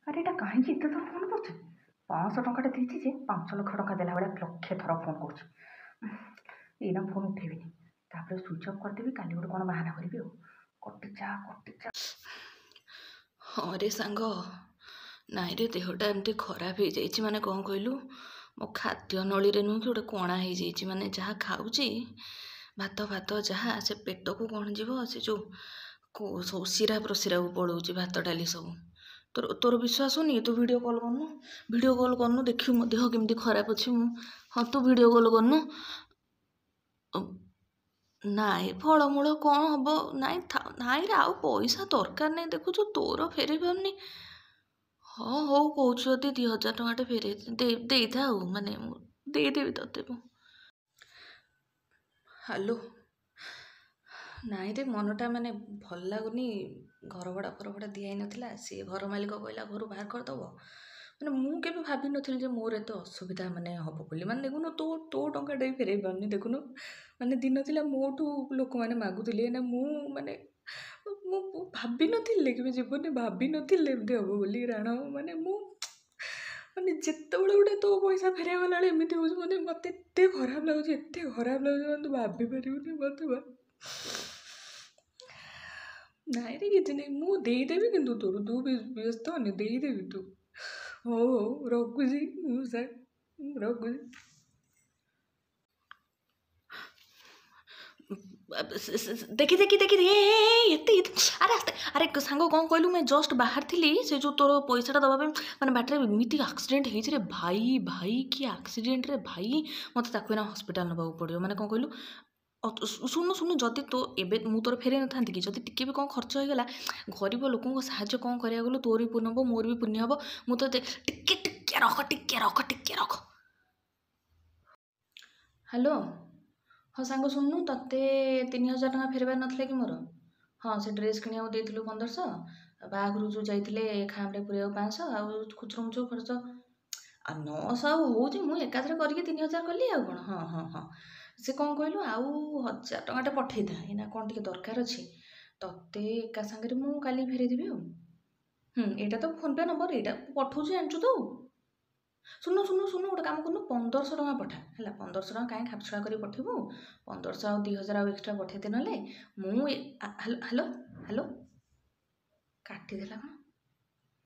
ଆରେ ଏଇଟା କାହିଁକି ଏତେ ଥର ଫୋନ୍ କରୁଛି? 500 ଟଙ୍କାଟେ ଦେଇଛି ଯେ 5 ଲକ୍ଷ ଟଙ୍କା ଦେଲା ଭଳିଆ ଲକ୍ଷେ ଥର ଫୋନ୍ କରୁଛି। ଏଇନା ଫୋନ୍ ଉଠେଇବିନି, ତାପରେ ସୁଇଚ୍ ଅଫ୍ କରିଦେବି। କାଲି ଗୋଟେ କ'ଣ ବାହାନା କରିବି ଆଉ। କଟିଚା। ହଁ ରେ ସାଙ୍ଗ, ନାଇଁ ରେ ଦେହଟା ଏମିତି ଖରାପ ହେଇଯାଇଛି। ମାନେ କ'ଣ କହିଲୁ, ମୋ ଖାଦ୍ୟ ନଳୀରେ ନୁହେଁ କି ଗୋଟେ କଣା ହେଇଯାଇଛି। ମାନେ ଯାହା ଖାଉଛି ଭାତ ଯାହା, ସେ ପେଟକୁ କ'ଣ ଯିବ, ସେ ଯେଉଁ ଶିରା ପ୍ରଶିରାକୁ ପଳଉଛି ଭାତ ଡାଲି ସବୁ। ତୋର ବିଶ୍ୱାସ ହଉନି? ତୁ ଭିଡ଼ିଓ କଲ୍ କରୁନୁ ଦେଖିବୁ ମୋ ଦେହ କେମିତି ଖରାପ ଅଛି। ହଁ ତୁ ଭିଡ଼ିଓ କଲ୍ କରୁନୁ। ନାଇଁ ଫଳମୂଳ କ'ଣ ହବ? ନାଇଁରେ ଆଉ ପଇସା ଦରକାର ନାହିଁ। ଦେଖୁଛୁ ତୋର ଫେରେଇ ପାରୁନି। ହଁ ହଉ କହୁଛୁ ଯଦି 2000 ଟଙ୍କାଟେ ଫେରେଇ ଦେଇଥା ଆଉ। ମାନେ ମୁଁ ଦେଇଦେବି ତତେ। ହ୍ୟାଲୋ। ନାଇଁରେ ମନଟା ମାନେ ଭଲ ଲାଗୁନି। ଘର ଭଡ଼ା ଦିଆହେଇନଥିଲା, ସିଏ ଘର ମାଲିକ କହିଲା ଘରୁ ବାହାର କରିଦେବ। ମାନେ ମୁଁ କେବେ ଭାବିନଥିଲି ଯେ ମୋର ଏତେ ଅସୁବିଧା ମାନେ ହେବ ବୋଲି। ମାନେ ଦେଖୁନୁ ତୋ ଟଙ୍କାଟେ ବି ଫେରେଇ ପାରୁନି। ଦେଖୁନୁ ମାନେ ଦିନ ଥିଲା ମୋଠୁ ଲୋକମାନେ ମାଗୁଥିଲେ, ନା ମୁଁ ଭାବିନଥିଲି, କେବେ ଜୀବନରେ ଭାବିନଥିଲି ଏମିତି ହେବ ବୋଲି। ରାଣ ମାନେ ମୁଁ ମାନେ ଯେତେବେଳେ ଗୋଟେ ତୋ ପଇସା ଫେରେଇବା ଗଲାବେଳେ ଏମିତି ହେଉଛି। ମାନେ ମୋତେ ଏତେ ଖରାପ ଲାଗୁଛି ମାନେ ତୁ ଭାବିପାରିବୁନି ମୋତେ। ନାଇଁରେ କିଛି ନାହିଁ, ମୁଁ ଦେଇଦେବି। କିନ୍ତୁ ତୁ ବି ବ୍ୟସ୍ତ ହନି, ଦେଇଦେବି ତୁ। ହଉ ରଖୁଛି ମୁଁ ସାର୍, ରଖୁଛି। ଦେଖି ଏତେ ଆରେ ସାଙ୍ଗ କ'ଣ କହିଲୁ, ମୁଁ ଜଷ୍ଟ ବାହାରିଥିଲି ସେ ଯେଉଁ ତୋର ପଇସାଟା ଦେବା ପାଇଁ। ମାନେ ବାଟରେ ଏମିତି ଆକ୍ସିଡେଣ୍ଟ ହେଇଛି ରେ ଭାଇ କି ଆକ୍ସିଡେଣ୍ଟରେ ଭାଇ, ମୋତେ ତାକୁ ଏଇନା ହସ୍ପିଟାଲ ନେବାକୁ ପଡ଼ିବ। ମାନେ କ'ଣ କହିଲୁ, ଶୁଣୁ ଯଦି ଏବେ ମୁଁ ତୋର ଫେରେଇ ନଥାନ୍ତି କି, ଯଦି ଟିକେ ବି କ'ଣ ଖର୍ଚ୍ଚ ହେଇଗଲା, ଗରିବ ଲୋକଙ୍କ ସାହାଯ୍ୟ କ'ଣ କରିବାକୁ ଗଲୁ, ତୋର ବି ପୁଣ୍ୟ ହେବ ମୋର ବି ପୁଣ୍ୟ ହେବ। ମୁଁ ତ ଟିକେ ରଖ। ହ୍ୟାଲୋ। ହଁ ସାଙ୍ଗ ଶୁଣୁନୁ, ତତେ 3000 ଟଙ୍କା ଫେରିବାର ନଥିଲା କି ମୋର? ହଁ ସେ ଡ୍ରେସ୍ କିଣିବାକୁ ଦେଇଥିଲୁ 1500, ବାହାଘରକୁ ଯେଉଁ ଯାଇଥିଲେ ଖାମରେ ପୁରେଇବାକୁ 500, ଆଉ ଖୁଚୁରୁ ଖର୍ଚ୍ଚ 900 ଆଉ ହେଉଛି। ମୁଁ ଏକାଥରେ କରିକି 3000 କଲି ଆଉ କ'ଣ। ହଁ ସେ କ'ଣ କହିଲୁ, ଆଉ 1000 ଟଙ୍କାଟେ ପଠେଇଥା। ଏଇନା କ'ଣ ଟିକେ ଦରକାର ଅଛି, ତତେ ଏକା ସାଙ୍ଗରେ ମୁଁ କାଲି ଫେରେଇଦେବି ଆଉ। ଏଇଟା ତ ଫୋନ୍ପେ ନମ୍ବର, ଏଇଟା ପଠଉଛି ଜାଣିଛୁ ତ। ଶୁଣୁ ଗୋଟେ କାମ କରୁନୁ, 1500 ଟଙ୍କା ପଠା ହେଲା। 1500 ଟଙ୍କା କାହିଁ ଖାପଛଡ଼ା କରି ପଠେଇବୁ। 1500 ଆଉ 2000 ଆଉ ଏକ୍ସଟ୍ରା ପଠେଇଦେ। ନହେଲେ ମୁଁ ହ୍ୟାଲୋ କାଟିଦେଲା କ'ଣ?